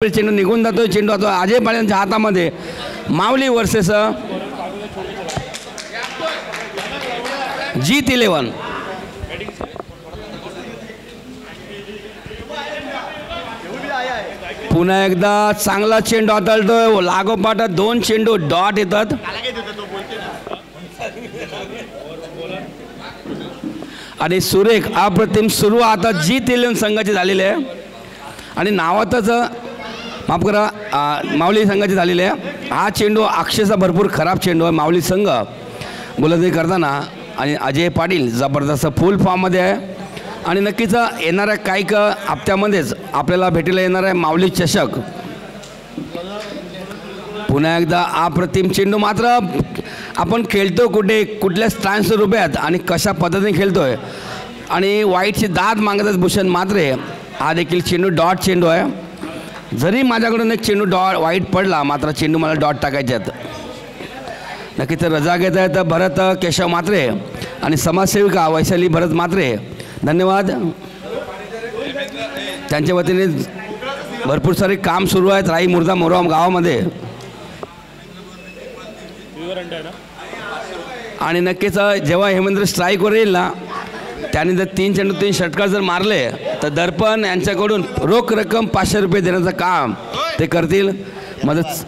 चेंडू निघून जातो. चेंडू आता अजय पाड्यांच्या हातामध्ये. माऊली वर्सेस G11. पुन्हा एकदा चांगला चेंडू हाताळतोय. लागोपाठ दोन चेंडू डॉट येतात. आणि सुरेख अप्रतिम सुरू आता G11 संघाची झालेली आहे. आणि नावातच माफ करा माऊली संघाची झालेली आहे. हा चेंडू अक्षरशः भरपूर खराब चेंडू आहे. माऊली संघ गोलंदाजी करताना आणि अजय पाटील जबरदस्त फुल फॉर्ममध्ये आहे. आणि नक्कीच येणाऱ्या काही हप्त्यामध्येच आपल्याला भेटीला येणार आहे माऊली चषक. पुन्हा एकदा अप्रतिम चेंडू. मात्र आपण खेळतो कुठे, कुठल्या स्टँड स्वरूपात आणि कशा पद्धतीने खेळतोय आणि वाईटची दाद मागतात भूषण म्हात्रे. हा देखील चेंडू डॉट चेंडू आहे. जरी माझ्याकडून एक चेंडू वाईट पडला मात्र चेंडू मला डॉट टाकायचे आहेत. नक्कीच रजा घेत आहेत भरत केशव म्हात्रे आणि समाजसेविका वैशाली भरत म्हात्रे. धन्यवाद. त्यांच्या वतीने भरपूर सारे काम सुरू आहेत राई मुर्दा मोरम गावामध्ये. आणि नक्कीच जेव्हा हेमेंद्र स्ट्राईकवर येईल ना त्याने जर 3 चेंडू 3 षटकार जर मारले तर दर्पण यांच्याकडून रोख रक्कम 500 रुपये देण्याचं काम ते करतील मदत.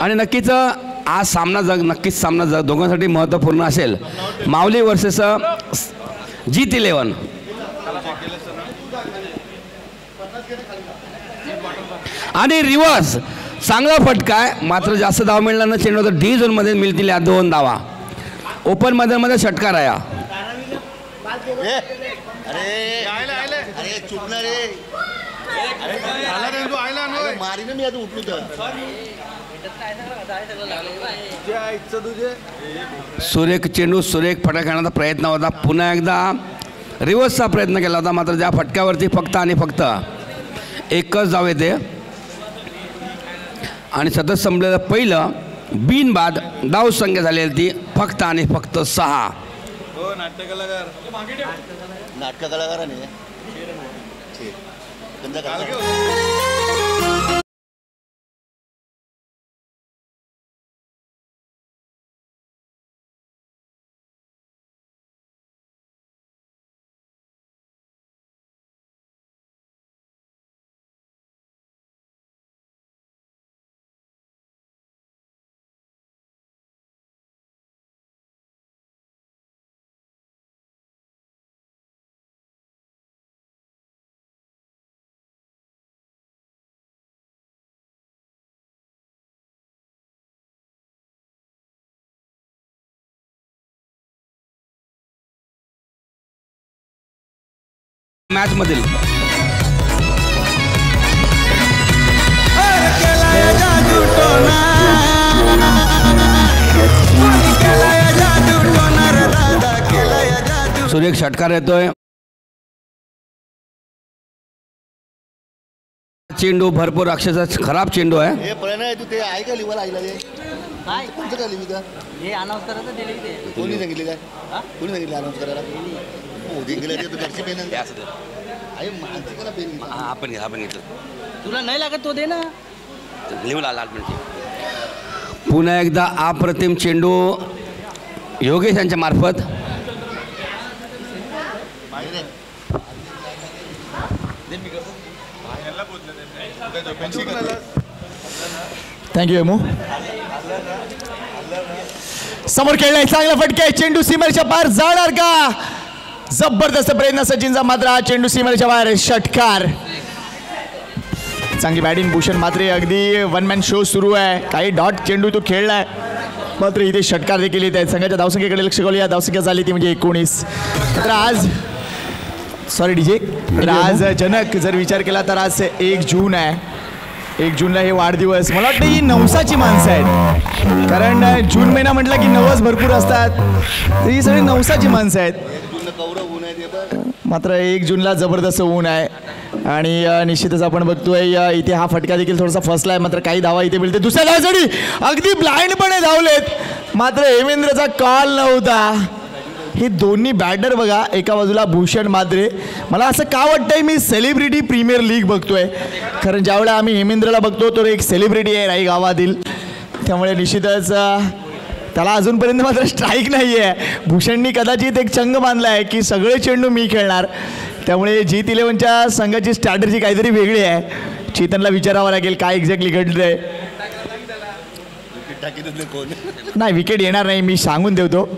आणि नक्कीच आज सामना नक्कीच सामना दोघांसाठी महत्त्वपूर्ण असेल. माऊली वर्सेस G11. आणि रिव्हर्स चांगला फटका आहे. मात्र जास्त धाव मिळणार ना. चेंडू तर डी झोनमध्ये मिळतील या 2 धावा. ओपन मध्ये षटकार आहे. सुरेख चेंडू सुरेख फटका खेळण्याचा प्रयत्न होता. पुन्हा एकदा रिव्हर्सचा प्रयत्न केला होता. मात्र ज्या फटक्यावरती फक्त आणि फक्त एकच धाव येते. आणि सतत संपलेलं पहिलं बिनबाद धाव संख्या झालेली ती फक्त आणि फक्त 6. नाटक कलाकार मॅच मधील. सुरेख षटकार येतोय. चेंडू भरपूर अक्षरशः खराब चेंडू आहे. हे प्रणय तू ते आहे का लिवाला आईला ते काय कोणतं का लिवी का हे अनाउन्स करायचं दिले ते कोणी सांगितले काय कोणी सांगितलं अनाउन्स करायला हो दिले ते घरची पेन आहे असं आहे माणसाला पेन आपण घेतो तुला नाही लागत तो दे ना लिवला लाल म्हणजे. पुन्हा एकदा अप्रतिम चेंडू योगेश यांच्या मार्फत. Thank you emu. समोर खेळलाय चांगला फटका. चेंडू सीमेच्या पार जाणार का. जबरदस्त प्रयत्न सचिनचा. मात्र चेंडू सीमेच्या बाहेर षटकार. चांगली बॅटिंग भूषण म्हात्रे. अगदी 1 मॅन शो सुरू आहे. काही डॉट चेंडू तो खेळलाय मात्र इथे षटकार देखील येत आहेत. संघाच्या धावसंख्येकडे लक्ष करूया. धावसंख्या झाली ती म्हणजे 19. तर आज सॉरी डीजे तर आज जनक जर विचार केला तर आज 1 जून आहे. 1 जूनला हे वाढदिवस. मला वाटतं ही नवसाची माणसं आहेत. कारण जून महिना म्हटलं की नवस भरपूर असतात. तर ही सगळी नवसाची माणसं आहेत. मात्र 1 जूनला जबरदस्त ऊन आहे. आणि निश्चितच आपण बघतोय इथे हा फटका देखील थोडासा फसला आहे. मात्र काही धावा इथे मिळते. दुसऱ्या धावासाठी अगदी ब्लाइंडपणे धावलेत. मात्र हेमेंद्रचा कॉल नव्हता. हे दोन्ही बॅटर बघा, एका बाजूला भूषण मात्रे. मला असं का वाटतंय मी सेलिब्रिटी प्रीमियर लीग बघतोय, कारण ज्यावेळेला आम्ही हेमेंद्रला बघतो तो एक सेलिब्रिटी आहे राई गावातील, त्यामुळे निश्चितच त्याला अजूनपर्यंत मात्र स्ट्राईक नाही आहे. भूषणनी कदाचित एक चंग बांधला आहे की सगळे चेंडू मी खेळणार, त्यामुळे G11च्या संघाची स्ट्रॅटर्जी काहीतरी वेगळी आहे. चेतनला विचारावं लागेल काय एक्झॅक्टली घडलंय. नाही विकेट येणार नाही, मी सांगून ठेवतो,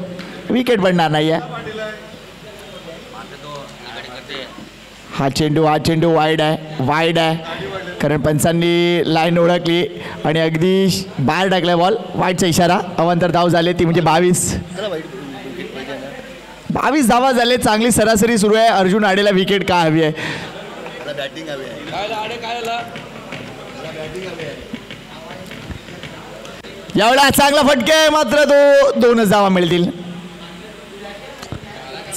विकेट पडणार नाही आहे. हा चेंडू वाईड आहे, कारण पंचांनी लाईन ओळखली आणि अगदी बाहेर टाकलाय बॉल. वाईडचा इशारा. अवांतर धाव झाले ती म्हणजे 22 धावा झाले. चांगली सरासरी सुरू आहे. अर्जुन आडेला विकेट का हवी आहे? यावेळेला चांगला फटका आहे, मात्र तो 2च धावा मिळतील.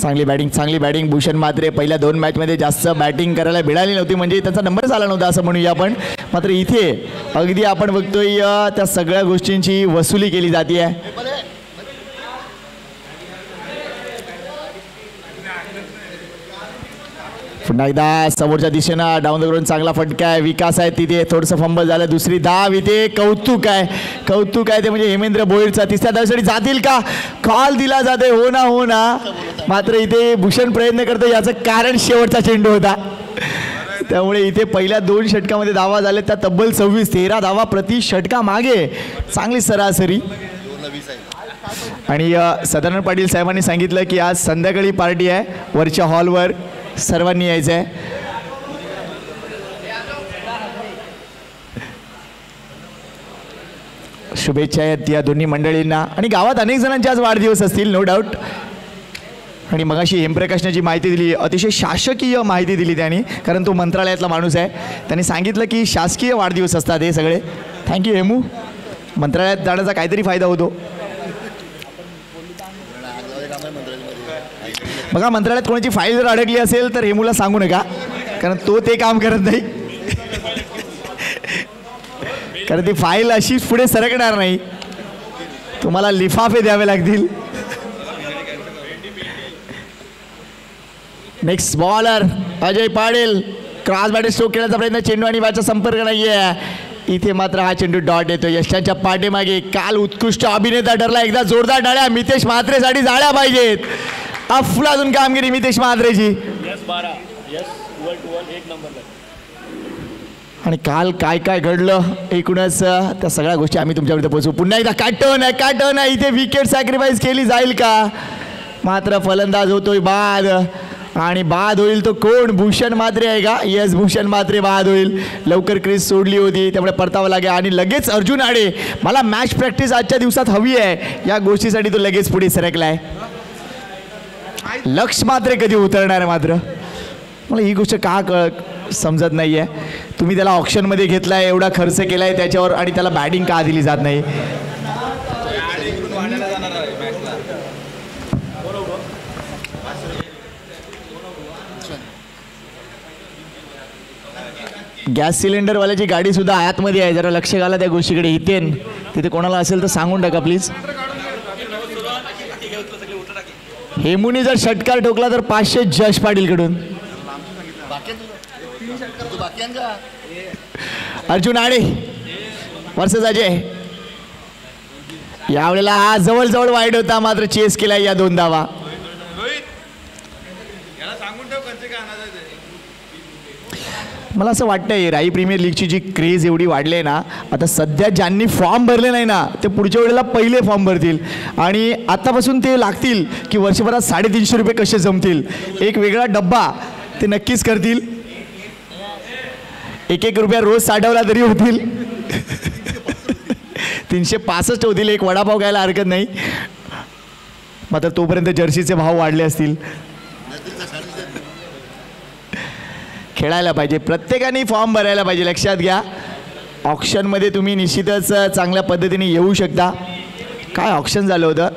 चांगली बॅटिंग भूषण मात्रे. पहिल्या 2 मॅचमध्ये जास्त बॅटिंग करायला मिळाली नव्हती, म्हणजे त्यांचा नंबरच आला नव्हता असं म्हणूया आपण. मात्र इथे अगदी आपण बघतोय त्या सगळ्या गोष्टींची वसुली केली जाते आहे. पुन्हा एकदा समोरच्या दिशेनं डाऊन द ग्राउंड चांगला फटका आहे. विकास आहे तिथे, थोडंसं फंबल झालं. दुसरी धाव इथे. कौतुक आहे ते म्हणजे हेमेंद्र भोईरचा. तिसऱ्या धावेसाठी जातील का? कॉल दिला जाते. हो ना. मात्र इथे भूषण प्रयत्न करतो, याचं कारण शेवटचा चेंडू होता. त्यामुळे इथे पहिल्या 2 षटकामध्ये धावा झाले, त्या तब्बल 26-13 धावा प्रति षटका मागे. चांगली सरासरी. आणि सदानंद पाटील साहेबांनी सांगितलं की आज संध्याकाळी पार्टी आहे वरच्या हॉलवर, सर्वांनी यायचं आहे. शुभेच्छा आहेत या दोन्ही मंडळींना. आणि गावात अनेक जणांचे आज वाढदिवस असतील, नो डाऊट. आणि मगाशी हेमप्रकाशने जी माहिती दिली, अतिशय शासकीय माहिती दिली त्यांनी, कारण तो मंत्रालयातला माणूस आहे. त्यांनी सांगितलं की शासकीय वाढदिवस असतात हे सगळे. थँक्यू हेमू. मंत्रालयात जाण्याचा काहीतरी फायदा होतो. बघा, मंत्रालयात कोणाची फाईल जर अडकली असेल तर हेमूला सांगू नका, कारण तो ते काम करत नाही. कारण ती फाईल अशीच पुढे सरकणार नाही, तुम्हाला लिफाफे द्यावे लागतील. Next bowler Ajay Patil. Cross bat stroke खेळण्याचा प्रयत्न, चेंडू आणि बॅटचा संपर्क नाहीये. इथे मात्र हा चेंडू डॉट येतो यशाच्या पाठीमागे. काल उत्कृष्ट अभिनेता ठरला, एकदा जोरदार टाळ्या मितेश म्हात्रेसाठी झाल्या पाहिजेत. अफलातून कामगिरी मितेश म्हात्रेची. आणि काल काय काय घडलं एकूणच त्या सगळ्या गोष्टी आम्ही तुमच्यापर्यंत पोहोचू. पुन्हा एकदा काटन आहे. इथे विकेट सॅक्रिफाईस केली जाईल का? मात्र फलंदाज होतोय बाद, आणि बाद होईल तो कोण? भूषण मात्रे आहे का? यस, भूषण मात्रे बाद होईल. लवकर क्रीज सोडली होती, त्यामुळे परतावं लागेल. आणि लगेच अर्जुन आडे. मला मॅच प्रॅक्टिस आजच्या दिवसात हवी आहे, या गोष्टीसाठी तो लगेच पुढे सरकलाय. लक्ष मात्रे कधी उतरणार आहे? मात्र मला ही गोष्ट का समजत नाही आहे. तुम्ही त्याला ऑप्शनमध्ये घेतलाय, एवढा खर्च केलाय त्याच्यावर, आणि त्याला बॅटिंग का दिली जात नाही? गॅस सिलेंडरवाल्याची गाडी सुद्धा आतमध्ये आहे, जरा लक्ष घाला त्या गोष्टीकडे. हितेन, तिथे कोणाला असेल तर सांगून टाका प्लीज. हेमूनी जर षटकार ठोकला तर 500 जश पाटीलकडून. अर्जुन आडे वर्सेस अजय. यावेळेला हा जवळ वाईड होता, मात्र चेस केला या 2 धावा. मला असं वाटतंय राई प्रीमियर लीगची जी क्रेज एवढी वाढली आहे ना, आता सध्या ज्यांनी फॉर्म भरले नाही ना, ते पुढच्या वेळेला पहिले फॉर्म भरतील. आणि आतापासून ते लागतील की वर्षभरात 350 रुपये कसे जमतील. एक वेगळा डब्बा ते नक्कीच करतील. 1-1 रुपया रोज साठवला तरी होतील. 365 होतील. एक वडापाव घ्यायला हरकत नाही. मात्र तोपर्यंत जर्सीचे भाव वाढले असतील. खेळायला पाहिजे, प्रत्येकाने फॉर्म भरायला पाहिजे. लक्षात घ्या, ऑक्शनमध्ये तुम्ही निश्चितच चांगल्या पद्धतीने येऊ शकता. काय ऑक्शन झालं होतं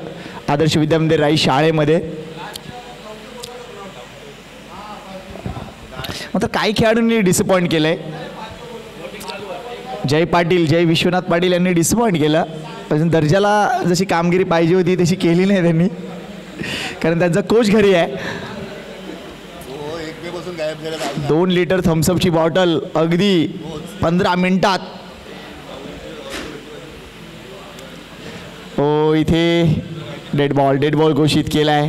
आदर्श विद्यामंदिर राई शाळेमध्ये. मात्र काही खेळाडूंनी डिसअपॉइंट केलं आहे. जय विश्वनाथ पाटील यांनी डिसअपॉइंट केलं. अजून दर्जाला जशी कामगिरी पाहिजे होती तशी केली नाही त्यांनी. कारण त्यांचा कोच घरी आहे. हो, एक मे पासून गायब झाला. 2 लिटर थम्सअपची बॉटल अगदी 15 मिनिटात. हो, इथे डेड बॉल घोषित केलाय.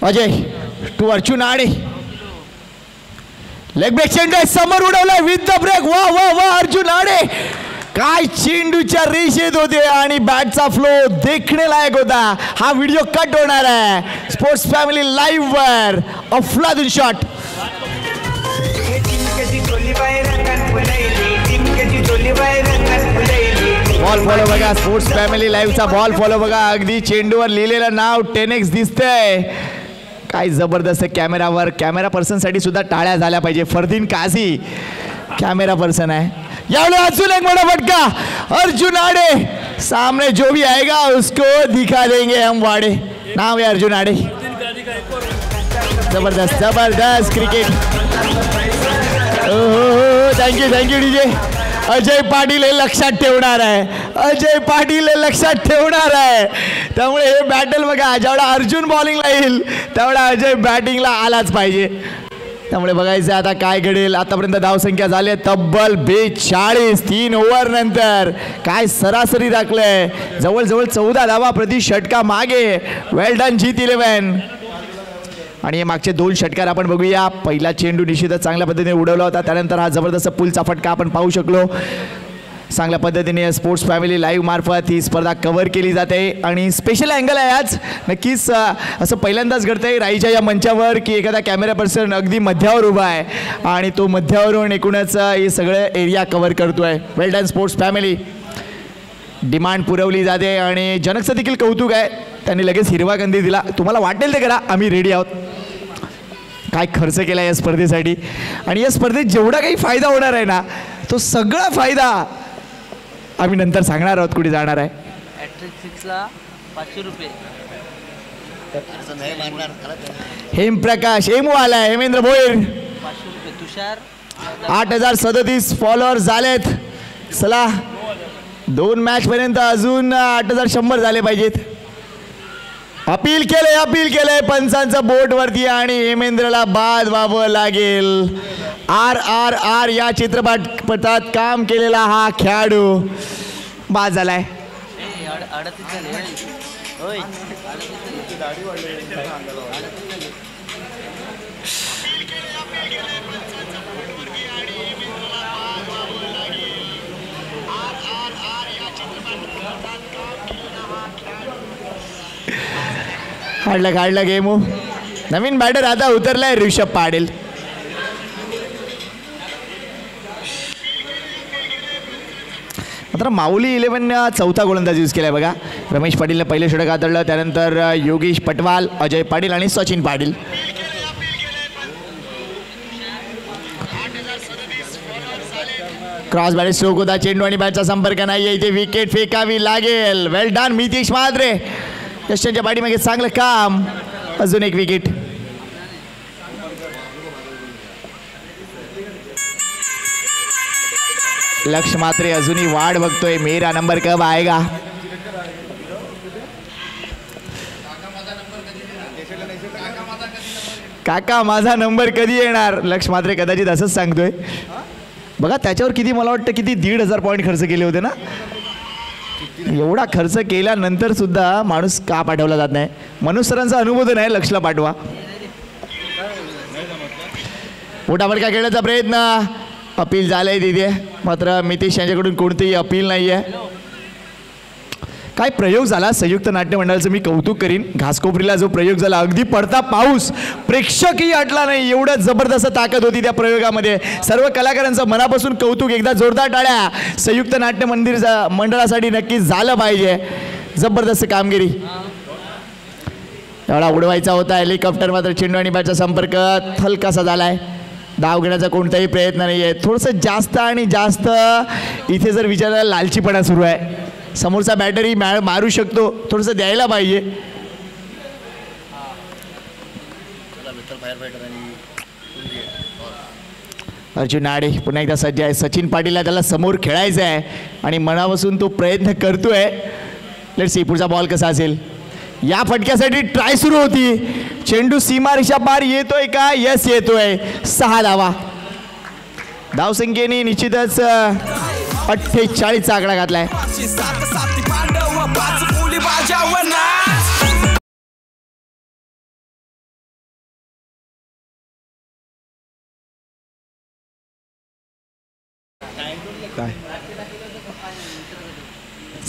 अजय टू अर्जुन आडे. लेग ब्रेक चेंडू समोर उडवलाय विथ द ब्रेक. वा वा वा अर्जुन आडे काय चेंडूच्या रेषेत होते आणि बॅटचा फ्लो देखणे लायक होता. हा व्हिडिओ कट होणार आहे स्पोर्ट्स फॅमिली लाईव्ह वर. अफलातून शॉट. बॉल फॉलो बघा स्पोर्ट्स फॅमिली लाईव्हचा बॉल फॉलो बघा. अगदी चेंडूवर लिहिलेलं नाव 10x दिसतंय. काय जबरदस्त कॅमेरावर. कॅमेरा पर्सनसाठी सुद्धा टाळ्या झाल्या पाहिजे. फरदीन काझी कॅमेरा पर्सन आहे. यावेळी अजून एक मोठा फटका. अर्जुन आडे सामने जो भी आएगा उसको दिखा देंगे हम वाडे. नाव आहे अर्जुन आडे. जबरदस्त जबरदस्त cricket. Thank you DJ. Ajay Patil हे लक्षात ठेवणार आहे. अजय पाटील हे लक्षात ठेवणार आहे. त्यामुळे हे बॅटल बघा जेवढा अर्जुन बॉलिंगला येईल तेवढा अजय बॅटिंगला आलाच पाहिजे. त्यामुळे बघायचं आता काय घडेल. आतापर्यंत धावसंख्या झाली तब्बल 42. 3 ओव्हर नंतर काय सरासरी राखलंय. जवळजवळ 14 धावा प्रति षटका मागे. वेल डन जीत 11. आणि हे मागचे 2 षटकार आपण बघूया. पहिला चेंडू निश्चितच चांगल्या पद्धतीने उडवला होता. त्यानंतर हा जबरदस्त पुलचा फटका आपण पाहू शकलो. चांगल्या पद्धतीने स्पोर्ट्स फॅमिली लाईव्ह मार्फत ही स्पर्धा कव्हर केली जाते आणि स्पेशल अँगल आहे आज. नक्कीच असं पहिल्यांदाच घडतंय राईच्या या मंचावर की एखादा कॅमेरा पर्सन अगदी मध्यावर उभा आहे आणि तो मध्यावरून एकूणच हे सगळं एरिया कव्हर करतोय. वेल डन स्पोर्ट्स फॅमिली. डिमांड पुरवली जाते आणि जनकचं देखील कौतुक आहे. त्यांनी लगेच हिरवा कंदी दिला. तुम्हाला वाटेल ते करा आम्ही रेडी आहोत. काय खर्च केला या स्पर्धेसाठी आणि या स्पर्धेत जेवढा काही फायदा होणार आहे ना तो सगळा फायदा आम्ही नंतर सांगणार आहोत कुठे जाणार आहे. ॲट्रिक 500 रुपये. हेमप्रकाश हेमू आलाय. हेमेंद्र भोईर 500 रुपये. तुषार 8037 फॉलोअर्स झालेत. चला 2 मॅच पर्यंत अजून 8100 झाले पाहिजेत. अपील केलंय पंचांचं बोटवरती आणि हेमेंद्रला बाद व्हावं लागेल. RRR या चित्रपटात काम केलेला हा खेळाडू बाद झालाय. काढलं गेमू. नवीन बॅटर आता उतरलाय ऋषभ पाटील. मात्र माऊली 11 चौथा गोलंदाज यूज केलाय बघा. रमेश पाटीलने पहिले षटक हाताळलं. त्यानंतर योगेश पटवाल, अजय पाटील आणि Sachin Patil. Cross bat stroke होता. चेंडू आणि बॅटचा संपर्क नाही. इथे विकेट फेकावी लागेल. वेल डन मितेश म्हात्रे. यशांच्या पाठीमागे चांगलं काम. अजून एक विकेट. लक्ष मात्रे अजूनही वाट बघतोय. मेरा नंबर कब आएगा. काका माझा नंबर कधी येणार. लक्ष मात्रे कदाचित असंच सांगतोय. बघा त्याच्यावर किती मला वाटतं किती 1,500 पॉईंट खर्च केले होते ना. एवढा खर्च केल्यानंतर सुद्धा माणूस का पाठवला जात नाही. मनोज सरांचा अनुमोदन आहे लक्षला पाठवा. मोठा फटका खेळण्याचा प्रयत्न. अपील झालंय तिथे. मात्र मितेश यांच्याकडून कोणतेही अपील नाही आहे. काय प्रयोग झाला संयुक्त नाट्य मंडळाचं मी कौतुक करीन. घासकोपरीला जो प्रयोग झाला अगदी पडता पाऊस प्रेक्षकही हटला नाही. एवढं जबरदस्त ताकद होती त्या प्रयोगामध्ये. सर्व कलाकारांचं मनापासून कौतुक. एकदा जोरदार टाळ्या संयुक्त नाट्य मंडळासाठी नक्कीच झालं पाहिजे. जबरदस्त कामगिरी. एवढा उडवायचा होता हेलिकॉप्टर मात्र चेंडू आणि बॅटचा संपर्क हलकासा झालाय. धाव घेण्याचा कोणताही प्रयत्न नाही आहे. थोडंसं जास्त आणि जास्त इथे जर विचारायला लालचीपणा सुरू आहे. समोरचा बॅटरी मारू शकतो. थोडंसं द्यायला पाहिजे. अर्जुन आडे पुन्हा एकदा सज्ज आहे. सचिन पाटीलला त्याला समोर खेळायचं आहे आणि मनापासून तो प्रयत्न करतोय. लेट्स सी पुढचा बॉल कसा असेल. या फटक्यासाठी ट्राय सुरू होती. चेंडू सीमारेषा पार येतोय का? यस येतोय. 6 धावा. धावसंख्येने निश्चितच 48चा आकडा घातलाय.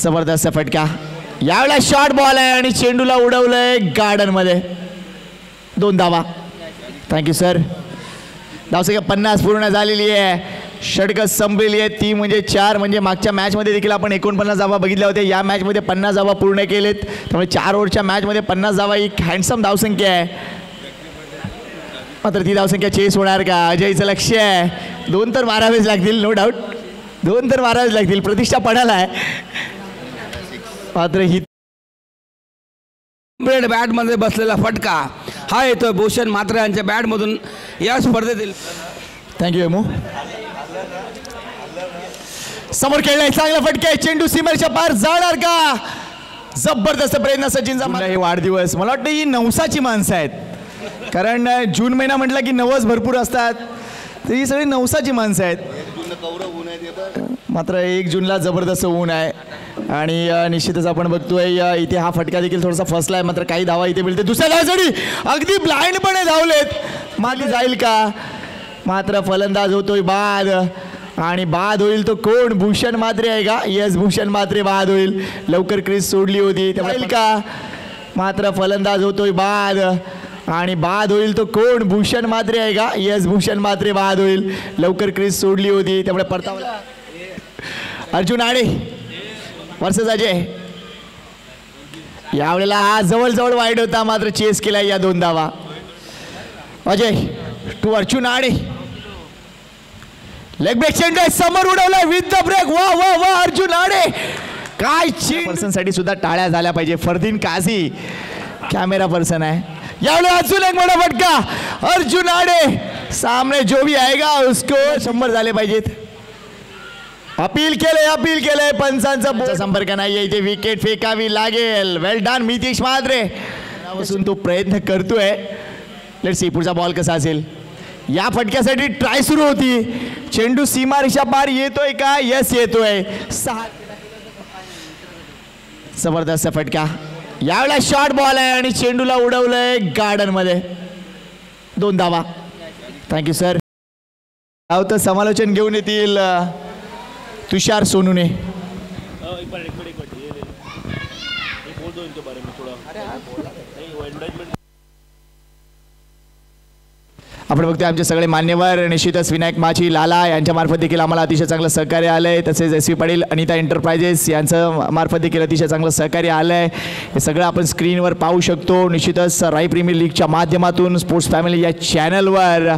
जबरदस्त फटका. यावेळेला शॉर्ट बॉल आहे आणि चेंडूला उडवलंय गार्डन मध्ये. 2 धावा. Thank you sir. धावसंख्या 50 पूर्ण झालेली आहे. षटकं संपलेली आहे. 3 म्हणजे 4 म्हणजे मागच्या मॅचमध्ये देखील आपण 49 धावा बघितल्या होत्या. या मॅचमध्ये 50 धावा पूर्ण केलेत. त्यामुळे 4 ओव्हरच्या मॅचमध्ये 50 धावा ही हँडसम धावसंख्या आहे. मात्र ती धावसंख्या चेस होणार का? अजयचं लक्ष आहे. 2 तर मारावेच लागतील. नो डाऊट 2 तर मारावेच लागतील. प्रतिष्ठा पडायला आहे. मात्र ही बॅटमध्ये बसलेला फटका हा येतोय भूषण म्हात्रे यांच्या बॅटमधून या स्पर्धेतील. Thank you emu. समोर खेळलाय. चांगला फटका आहे. चेंडू सीमेच्या पार जाणार का? जबरदस्त प्रयत्न सचिनचा. मला हे वाढदिवस मला वाटतं ही नवसाची माणसं आहेत. कारण जून महिना म्हटलं की नवस भरपूर असतात. तर ही सगळी नवसाची माणसं आहेत. मात्र 1 जूनला जबरदस्त ऊन आहे आणि निश्चितच आपण बघतोय इथे हा फटका देखील थोडासा फसला आहे. मात्र काही धावा इथे मिळते. दुसऱ्या धावासाठी अगदी ब्लाइंडपणे धावलेत. मागे जाईल का? मात्र फलंदाज होतोय बाद आणि बाद होईल तो कोण? भूषण म्हात्रे आहे का? यस भूषण म्हात्रे बाद होईल. लवकर क्रीज सोडली होती त्यामुळे का? मात्र फलंदाज होतोय बाद आणि बाद होईल तो कोण? भूषण म्हात्रे आहे का? यस भूषण म्हात्रे बाद होईल. लवकर क्रीज सोडली होती त्यामुळे परतावला. अर्जुन आडे वर्सेस अजय. यावेळेला हा जवळजवळ वाईट होता. मात्र चेस केला या 2 धावा. अजय टू अर्जुन आडे. लेग ब्रेक चेंडू समोर उडवलाय विथ द ब्रेक. वा वा वा अर्जुन आडे. काय पर्सन साठी सुद्धा टाळ्या झाल्या पाहिजे. फरदीन काझी कॅमेरा पर्सन आहे. यावेळेला अजून एक मोठा फटका. अर्जुन आडे सामने जो भी आएगा उसको 100 झाले पाहिजेत. अपील केलंय पंचांचा संपर्क नाहीये इथे. विकेट फेकावी लागेल. वेल डन नितीश म्हात्रे. तो प्रयत्न करतोय. लेट्स सी पुढचा बॉल कसा असेल. या फटक्यासाठी ट्राय सुरू होती. चेंडू सीमारेषा पार येतोय का? यस येतोय. 6. जबरदस्त फटका. यावेळेला शॉर्ट बॉल आहे आणि चेंडूला उडवलंय गार्डन मध्ये. 2 धावा. Thank you sir. धावतं समालोचन घेऊन येतील तुषार सोनूने. आपण बघतोय आमचे सगळे मान्यवर निश्चितच विनायक माची लाला यांच्या मार्फत देखील आम्हाला अतिशय चांगलं सहकार्य आलंय. तसेच SV पाटील अनिता एंटरप्राइजेस यांचं मार्फत देखील अतिशय चांगलं सहकार्य आलंय. हे सगळं आपण स्क्रीनवर पाहू शकतो. निश्चितच राई प्रीमियर लीगच्या माध्यमातून स्पोर्ट्स फॅमिली या चॅनलवर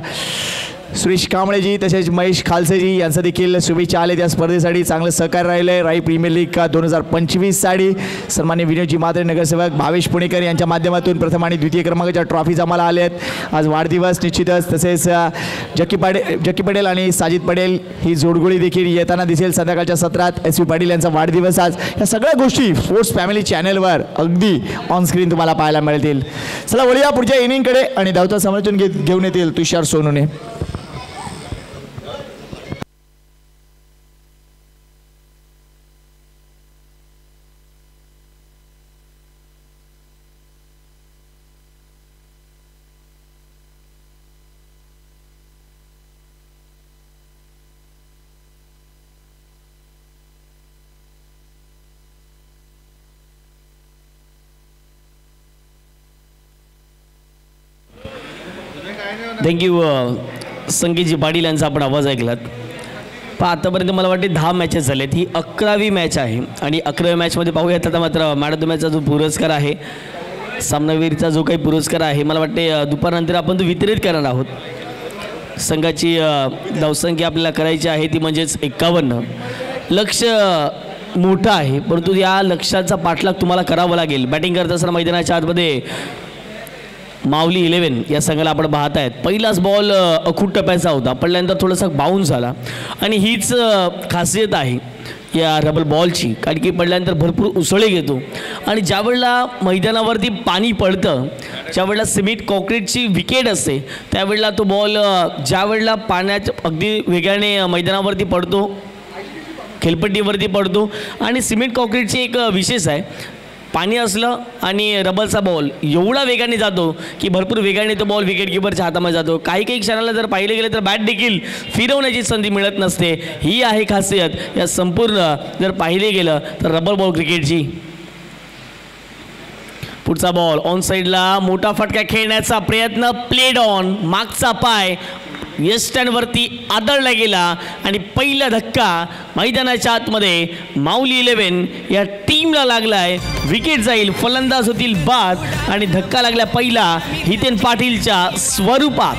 सुरेश कांबळेजी तसेच महेश खालसेजी यांचं देखील शुभेच्छा आले. त्या स्पर्धेसाठी चांगलं सहकार्य राहिलं आहे. राई प्रीमियर लीग 2025 साठी सन्मान्य विनोदजी म्हात्रे नगरसेवक भावेश पुणेकर यांच्या माध्यमातून प्रथम आणि द्वितीय क्रमांकाच्या ट्रॉफीज आम्हाला आले आहेत. आज वाढदिवस निश्चितच. तसेच जक्की पटेल आणि साजिद पटेल ही जोडगोळी देखील येताना दिसेल संध्याकाळच्या सत्रात. SV पाटील यांचा वाढदिवस आज. या सगळ्या गोष्टी स्पोर्ट्स फॅमिली चॅनलवर अगदी ऑन स्क्रीन तुम्हाला पाहायला मिळतील. चला वळूया पुढच्या इनिंगकडे आणि धावता समालोचन घेऊन येतील तुषार सोनूने. थँक्यू. संगीतजी पाटील यांचा आपण आवाज ऐकलात. पण आतापर्यंत मला वाटते 10 मॅचेस झालेत. ही 11वी मॅच आहे आणि 11व्या मॅचमध्ये पाहूयात आता मात्र मॅन ऑफ द मॅचचा जो पुरस्कार आहे, सामनावीरचा जो काही पुरस्कार आहे, मला वाटते दुपारनंतर आपण तो वितरित करणार आहोत. संघाची धावसंख्या आपल्याला करायची आहे ती म्हणजेच 51. लक्ष मोठं आहे परंतु या लक्ष्याचा पाठलाग तुम्हाला करावा लागेल. बॅटिंग करत असताना मैदानाच्या आतमध्ये माऊली 11 या संघाला आपण पाहत आहेत. पहिलाच बॉल अखूट टप्प्याचा होता, पडल्यानंतर थोडासा बाउन्स झाला आणि हीच खासियत आहे या रबल बॉलची, कारण की पडल्यानंतर भरपूर उसळे घेतो आणि ज्यावेळेला मैदानावरती पाणी पडतं, ज्यावेळेला सिमेंट कॉन्क्रीटची विकेट असते, त्यावेळेला तो बॉल ज्यावेळेला पाण्याच्या अगदी वेगाने मैदानावरती पडतो, खेळपट्टीवरती पडतो आणि सिमेंट कॉन्क्रीटची एक विशेष आहे, पाणी असलं आणि रबलचा बॉल एवढा वेगाने जातो की भरपूर वेगाने तो बॉल विकेट किपरच्या हातामध्ये जातो. काही काही क्षणाला जर पाहिले गेले तर बॅट देखील फिरवण्याची संधी मिळत नसते. ही आहे खासियत या संपूर्ण जर पाहिले गेलं तर रबल बॉल क्रिकेटची. पुढचा बॉल ऑन साईडला मोठा फटका खेळण्याचा प्रयत्न, प्लेड ऑन, मागचा पाय वेस्टर्नवरती आदळला गेला आणि पहिला धक्का मैदानाच्या आतमध्ये माऊली 11 या टीमला लागलाय. विकेट जाईल, फलंदाज होतील बाद आणि धक्का लागला पहिला हितेन पाटीलच्या स्वरूपात.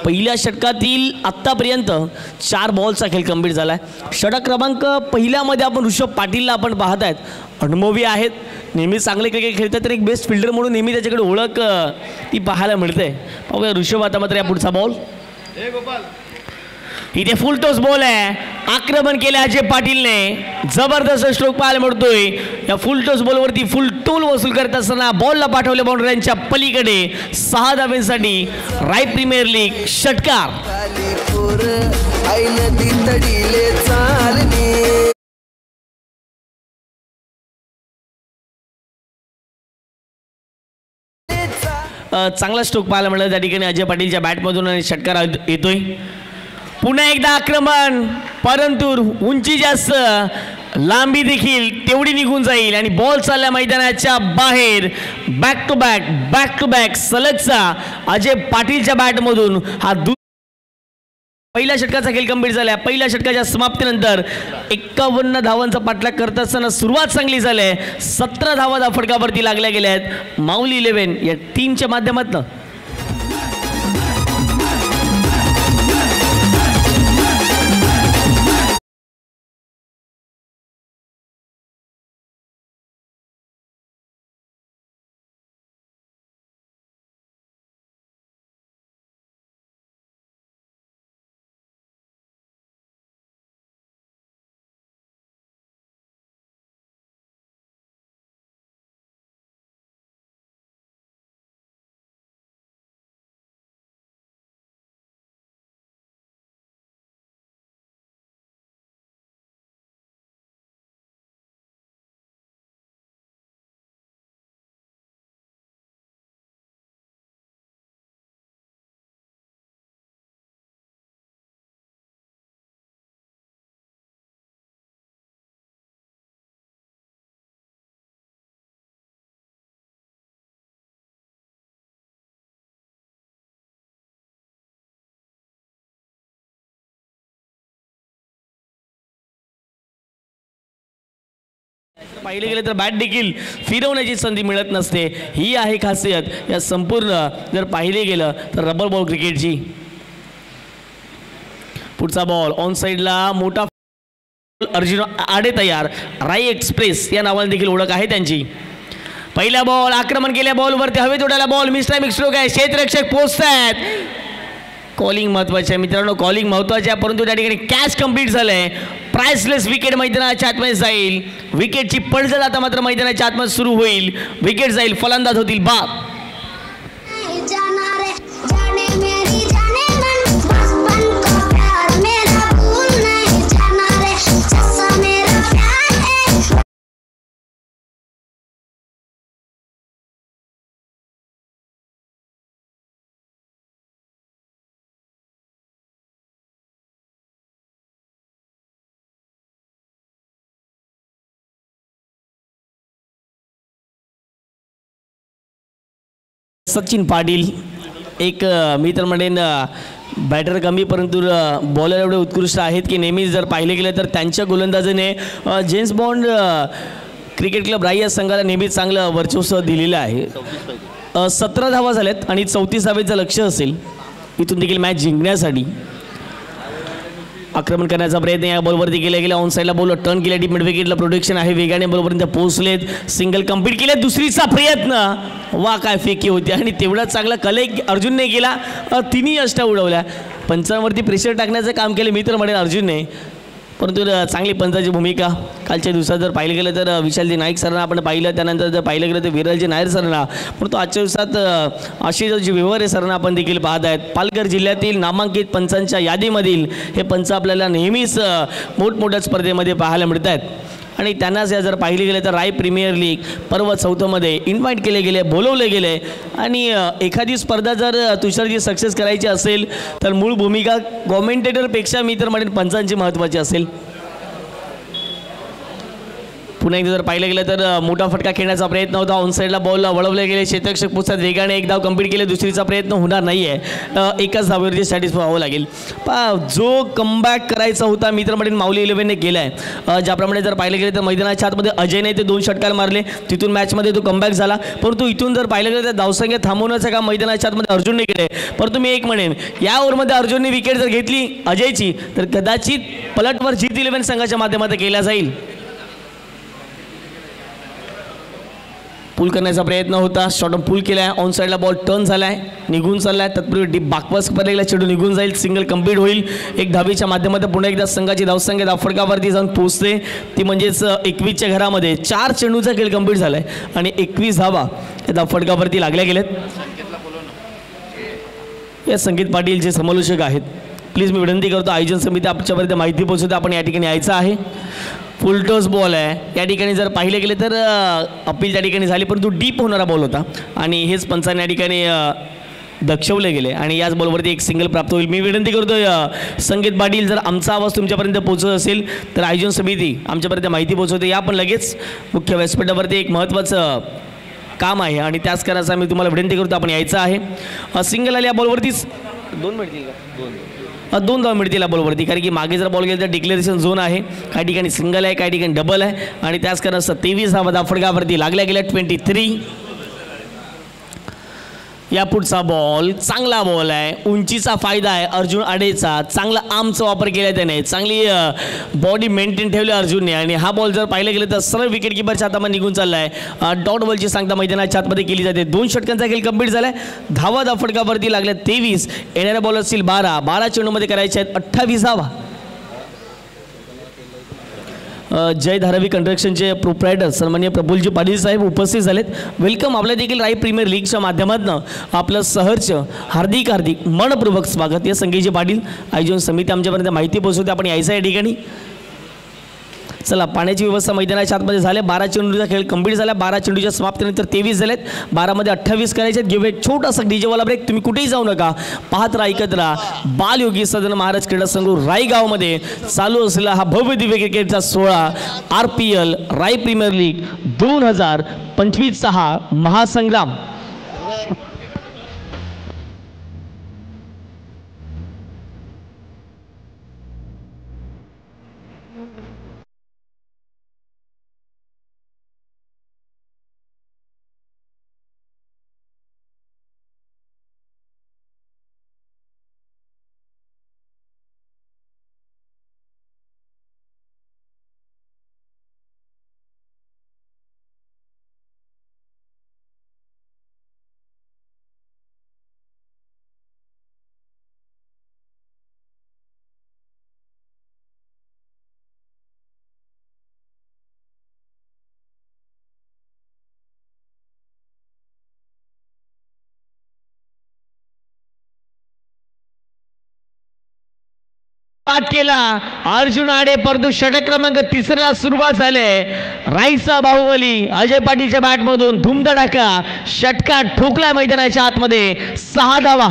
पहिल्या षटकातील आत्तापर्यंत 4 बॉलचा खेळ कंप्लीट झाला आहे. षटक क्रमांक पहिल्यामध्ये आपण ऋषभ पाटीलला आपण पाहत आहेत. अनुभवी आहेत, नेहमी चांगले क्रिकेट खेळतात, तर एक बेस्ट फिल्डर म्हणून नेहमी त्याच्याकडे ओळख ती पाहायला मिळते. पाहूया ऋषभ आता मात्र या पुढचा बॉल. इथे फुल टॉस बॉल आहे, आक्रमण केले अजय पाटीलने, जबरदस्त स्ट्रोक पाहायला मिळतोय. या फुल टॉस बॉलवरती फुल टोल वसूल करत असताना बॉलला पाठवले बाउंड्रीच्या पलीकडे 6 धावांसाठी राय प्रीमियर लीग षटकार. चांगला स्ट्रोक पाहायला मिळाला त्या ठिकाणी अजय पाटीलच्या बॅटमधून आणि षटकार येतोय. पुन्हा एकदा आक्रमण, परंतु उंची जास्त, लांबी देखील तेवढी निघून जाईल आणि बॉल चालल्या मैदानाच्या बाहेर. बॅक टू बॅक सलगचा अजय पाटीलच्या बॅटमधून हा पहिल्या षटकाचा खेळ कंप्लीट झाला. पहिल्या षटकाच्या समाप्तीनंतर 51 धावांचा पाठलाग करत असताना सुरुवात चांगली झाली आहे. 17 धावा फटकावरती लागल्या गेल्या आहेत माऊली 11 या टीमच्या माध्यमातून. पाहिले गेले तर बॅट देखील फिरवण्याची संधी मिळत नसते. ही आहे खासियत या संपूर्ण जर पाहिले गेलं तर रबर बॉल क्रिकेटची. पुढचा बॉल ऑन साईडला मोठा अर्जुन आडे तयार. राई एक्सप्रेस या नावाने देखील ओळख आहे त्यांची. पहिला बॉल आक्रमण केल्या बॉलवरती हवेत उडाला बॉल मिस्टर मिक्स्ट्रोक आहे. क्षेत्ररक्षक पोहोचतायत. कॉलिंग महत्वाचे आहे मित्रांनो, कॉलिंग महत्वाचे आहे, परंतु त्या ठिकाणी कॅच कंप्लीट झालंय. प्राइसलेस विकेट मैदानाच्या आतमध्ये जाईल. विकेटची पडझड आता मात्र मैदानाच्या आतमध्ये सुरू होईल. विकेट जाईल, फलंदाज होतील बाद. सचिन पाटील एक मी तर म्हणेन बॅटर कमी परंतु बॉलर एवढे उत्कृष्ट आहेत की नेहमीच जर पाहिले गेलं तर त्यांच्या गोलंदाजीने जेम्स बॉन्ड क्रिकेट क्लब राई या संघाला नेहमीच चांगलं वर्चस्व दिलेलं आहे. 17 धावा झाल्यात आणि 34 धावेचं लक्ष असेल इथून देखील मॅच जिंकण्यासाठी. आक्रमण करण्याचा प्रयत्न या बॉलवरती केला गेला. ऑन साईडला बॉल टर्न केला. डीप मिड विकेटला प्रोटेक्शन आहे. वेगाने बॉलपर्यंत पोहोचलेत. सिंगल कंप्लीट केले. दुसरीचा प्रयत्न वा काय फेकी होती आणि तेवढा चांगला कलेक्ट अर्जुनने केला. तिन्ही अष्टा उडवल्या. पंचांवरती प्रेशर टाकण्याचं काम केलं मी तर म्हणेन अर्जुनने, परंतु चांगली पंचाची भूमिका. कालच्या दिवसात जर पाहिलं गेलं तर विशालजी नाईक सरांना आपण पाहिलं, त्यानंतर जर पाहिलं गेलं तर विरलजी नायर सरांना, परंतु आजच्या दिवसात आशिष विवरे सरांना आपण देखील पाहत आहेत. पालघर जिल्ह्यातील नामांकित पंचांच्या यादीमधील हे पंच आपल्याला नेहमीच मोठमोठ्या स्पर्धेमध्ये पाहायला मिळत आहेत. आणि त्यांनाच जर पाहिले गेले तर राय प्रीमियर लीग पर्व 4मध्ये इन्व्हाइट केले गेले, बोलवले गेले. आणि एखादी स्पर्धा जर तुषारजी सक्सेस करायची असेल तर मूळ भूमिका कॉमेंटेटरपेक्षा मी तर म्हणेन पंचांची महत्त्वाची असेल. पुन्हा एकदा जर पाहिलं गेलं तर मोठा फटका खेळण्याचा प्रयत्न होता. ऑन साईडला बॉल वळवले गेले. क्षेत्ररक्षक पुस्तक वेगाने एक धाव कंप्लीट केले. दुसरीचा प्रयत्न होणार नाही आहे. एकाच धावेवरती सॅटिस्फाय व्हावं लागेल. जो कमबॅक करायचा होता मी तर म्हणेन माऊली 11ने केला आहे. ज्याप्रमाणे जर पाहिलं गेलं तर मैदानाच्या आतमध्ये अजयने ते 2 षटकार मारले, तिथून मॅचमध्ये तो कमबॅक झाला. परंतु इथून जर पाहिलं गेलं तर धावसंख्या थांबवण्याचं काम मैदानाच्या आतमध्ये अर्जुनने केलं आहे. परंतु मी एक म्हणेन या ओव्हरमध्ये अर्जुनने विकेट जर घेतली अजयची तर कदाचित पलटवर जीत 11 संघाच्या माध्यमातून केला जाईल. पुल करण्याचा प्रयत्न होता. शॉर्ट पुल केला आहे. ऑन साईडला बॉल टर्न झाला आहे, निघून चालला आहे. तत्पूर्वी डीप बाकपास पडलेला चेंडू निघून जाईल. सिंगल कंप्लीट होईल. एक धावेच्या माध्यमातून पुन्हा एकदा संघाची धावसंख्या धावफडकावरती जाऊन पोहोचते. ती म्हणजेच 21च्या घरामध्ये 4 चेंडूचा खेळ कंप्लीट झाला आहे आणि 21 धावा या धावफडकावरती लागल्या गेल्यात. या संकेत पाटील जे समालोचक आहेत, प्लीज मी विनंती करतो आयोजन समिती आमच्यापर्यंत माहिती पोहोचवते आपण या ठिकाणी यायचं आहे. फुल टॉस बॉल आहे. या ठिकाणी जर पाहिले गेले तर अपील त्या ठिकाणी झाली, परंतु डीप होणारा बॉल होता आणि हेच पंचांनी या ठिकाणी दर्शवले गेले आणि याच बॉलवरती एक सिंगल प्राप्त होईल. मी विनंती करतोय संकेत पाटील जर आमचा आवाज तुमच्यापर्यंत पोहोचत असेल तर आयोजन समिती आमच्यापर्यंत माहिती पोहोचवते. या पण लगेच मुख्य व्यासपीठावरती एक महत्त्वाचं काम आहे आणि त्याच करायचं मी तुम्हाला विनंती करतो आपण यायचं आहे. सिंगल आली या बॉलवरतीच 2 मिळतील का? 2 धाव मिळतील या बॉलवरती, कारण की मागे जर बॉल गेला तर डिक्लेरेशन झोन आहे. काही ठिकाणी सिंगल आहे, काही ठिकाणी डबल आहे आणि त्याच कारण 23 धावा धावफडकावरती लागल्या गेल्या. 23 या पुढचा बॉल चांगला बॉल आहे. उंचीचा फायदा आहे अर्जुन आडेचा. चांगला आर्मचा वापर केला त्याने, चांगली बॉडी मेंटेन ठेवली अर्जुनने आणि हा बॉल जर पाहिलं गेलं तर सरळ विकेट किपरच्या हातामध्ये निघून चालला आहे. डॉट बॉलची सांगता मैदानाच्या आतमध्ये केली जाते. 2 षटकांचा खेळ कंप्लीट झाला आहे. धावा धावफडकावरती लागल्या 23. येणाऱ्या बॉल असतील 12 चेंडूमध्ये करायचे आहेत 28 धावा. जय धारावी कंस्ट्रक्शनचे प्रोप्रायटर सन्माननीय प्रफुल्लजी पाटील साहेब उपस्थित झालेत. वेलकम. आपल्या देखील राई प्रीमियर लीगच्या माध्यमातून आपलं सहर्ष हार्दिक मनपूर्वक स्वागत. या संकेतजी पाटील आयोजन समिती आमच्यापर्यंत माहिती पोहोचवते आपण यायचं या ठिकाणी. चला, पाण्याची व्यवस्था मैदानाच्या आतमध्ये झाल्या. 12 चेंडूचा खेळ कंप्लीट झाला. 12 चेंडूच्या समाप्तीनंतर 23 झालेत. 12 मध्ये 28 करायचे. घेऊया एक छोटासा डीजेवाला ब्रेक. तुम्ही कुठेही जाऊ नका, पाहत राहा, ऐकत राहा. बालयोगी सदन महाराज क्रीडा संघ राई गावमध्ये चालू असलेला हा भव्य दिव्य क्रिकेटचा सोहळा RPL राई प्रीमियर लीग 2025चा हा महासंग्राम. बाद केला अर्जुन आडे, परंतु षटक क्रमांक 3ला सुरुवात झाले. राईचा बाहुबली अजय पाटीलच्या बॅटमधून धूमधडाका षटकार ठोकला मैदानाच्या आतमध्ये. 6 धावा.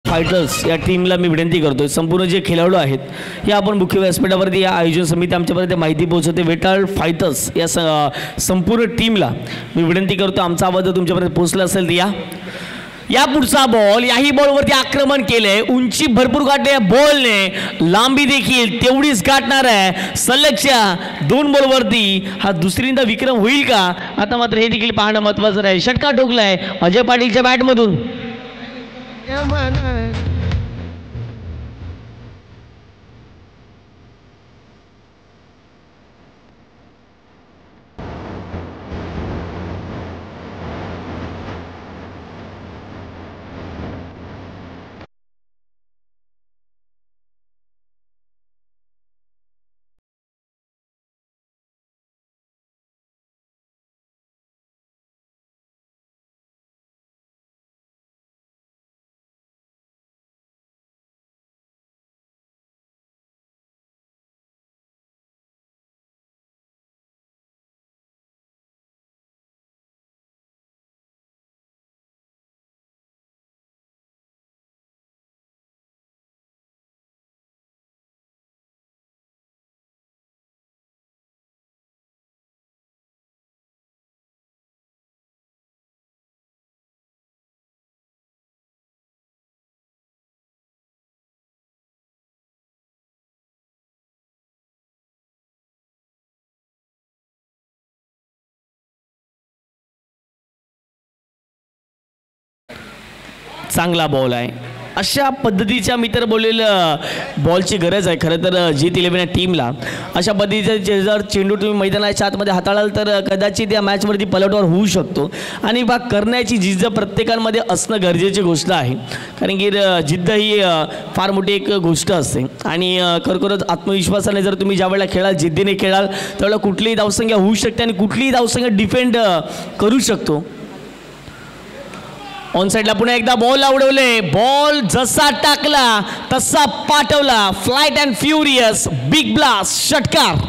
फायटर्स या टीमला मी विनंती करतो, संपूर्ण जे खेळाडू आहेत हे आपण मुख्य व्यासपीठावरती या आयोजन समिती आमच्यापर्यंत माहिती पोहोचवते. वेटाळ फायटर्स या संपूर्ण टीमला मी विनंती करतो, आमचा आवाज तुमच्यापर्यंत पोहोचला असेल तर या पुढचा बॉल, याही बॉलवरती आक्रमण केलंय. उंची भरपूर गाठते बॉलने, लांबी देखील तेवढीच गाठणार आहे. सलगच्या 2 बॉलवरती हा दुसरींदा विक्रम होईल का? आता मात्र हे देखील पाहणं महत्त्वाचं आहे. षटकार ठोकलाय अजय पाटीलच्या बॅटमधून. चांगला बॉल आहे. अशा पद्धतीच्या मी तर बोललेलं बॉलची गरज आहे खरं तर जीत 11 या टीमला. अशा पद्धतीचे जर चेंडू तुम्ही मैदानाच्या आतमध्ये हाताळाल तर कदाचित या मॅचवरती पलटवार होऊ शकतो. आणि बा करण्याची जिद्द प्रत्येकामध्ये असणं गरजेची गोष्ट आहे, कारण की जिद्द ही फार मोठी एक गोष्ट असते. आणि खरोखरच आत्मविश्वासाने जर तुम्ही ज्या वेळेला खेळाल, जिद्दीने खेळाल, त्यावेळेला कुठलीही धावसंख्या होऊ शकते आणि कुठलीही धावसंख्या डिफेंड करू शकतो. ऑन साईडला पुन्हा एकदा बॉल उडवले, बॉल जसा टाकला तसा पाठवला. Flight and furious big blast षटकार.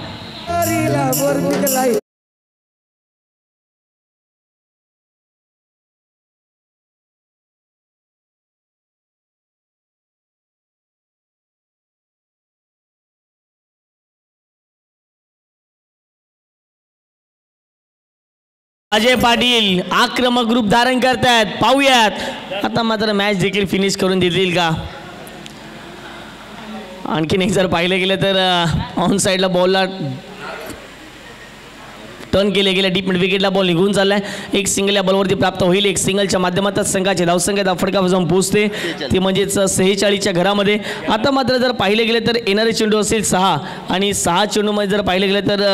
अजय पाटील आक्रमक रूप धारण करतायत. पाहूयात आता मात्र मॅच देखील फिनिश करून देतील का. आणखीन एक जर पाहिलं गेलं तर ऑन साईडला बॉलला टर्न केले गेले, डीप मिड विकेटला बॉल निघून चाललाय. एक सिंगल या बॉलवरती प्राप्त होईल. एक सिंगलच्या माध्यमातून संघाची धावसंख्या फटका जाऊन पोहोचते ती म्हणजेच 46च्या घरामध्ये. आता मात्र जर पाहिले गेले तर येणारे चेंडू असेल 6 आणि 6 चेंडूमध्ये जर पाहिले गेले तर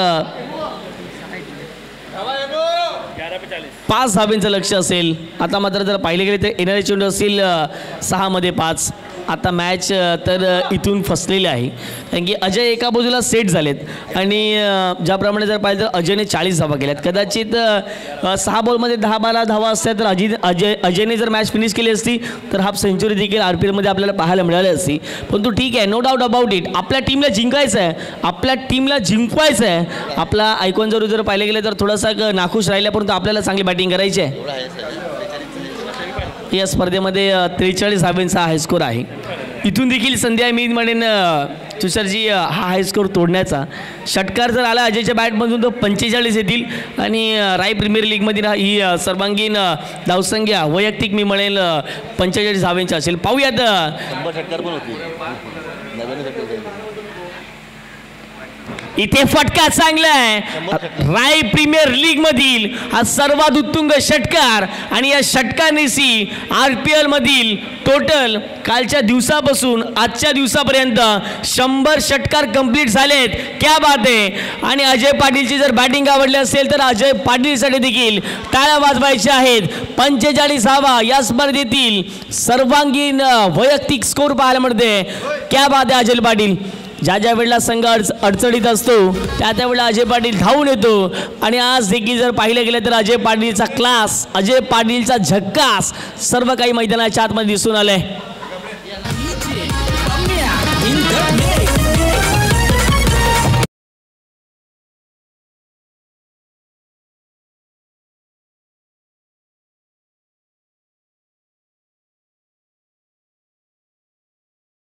5 धाब्यांचं लक्ष असेल. आता मात्र जर पाहिले गेले तर येणारे चेंडू असेल 6 मध्ये 5. आता मॅच तर इथून फसलेली आहे, कारण की अजय एका बाजूला सेट झालेत आणि ज्याप्रमाणे जर पाहिलं तर अजयने 40 धावा केल्यात. कदाचित 6 बॉलमध्ये 10-12 धावा असत्या तर अजयने जर मॅच फिनिश केली असती तर हाफ सेंचुरी देखील RPLमध्ये आपल्याला पाहायला मिळाली असती. परंतु ठीक आहे, नो डाऊट अबाउट इट. आपल्या टीमला जिंकायचं आहे, आपल्या टीमला जिंकवायचं आहे. आपला ऐकून जर पाहिले गेले तर थोडासा नाखुश राहिला, परंतु आपल्याला चांगली बॅटिंग करायची आहे. या स्पर्धेमध्ये 43 धाब्यांचा हायस्कोर आहे. इथून देखील संधी आहे मी म्हणेन तुषारजी हा हायस्कोर तोडण्याचा. षटकार जर आला अजयच्या बॅटमधून तर 45 येतील आणि राय प्रीमियर लीगमधील ही सर्वांगीण धावसंख्या वैयक्तिक मी म्हणेल 45 धाब्यांची असेल. पाहूयात. इथे फटका चांगला आहे. राय प्रीमियर लीग मधील हा सर्वात उत्तुंग षटकार आणि या षटकानिशी RPL मधील टोटल कालच्या दिवसापासून आजच्या दिवसापर्यंत 100 षटकार कंप्लीट झालेत. क्या बात आहे. आणि अजय पाटीलची जर बॅटिंग आवडली असेल तर अजय पाटीलसाठी देखील टाळ्या वाजवायच्या आहेत. 45वा या स्पर्धेतील सर्वांगीण वैयक्तिक स्कोर पाहायला मिळते. क्या बात आहे अजय पाटील. ज्या ज्या वेळेला संघ अडचणीत असतो त्या वेळेला अजय पाटील धावून येतो. आणि आज देखील जर पाहिलं गेलं तर अजय पाटीलचा क्लास, अजय पाटीलचा झक्कास सर्व काही मैदानाच्या आतमध्ये दिसून आलंय.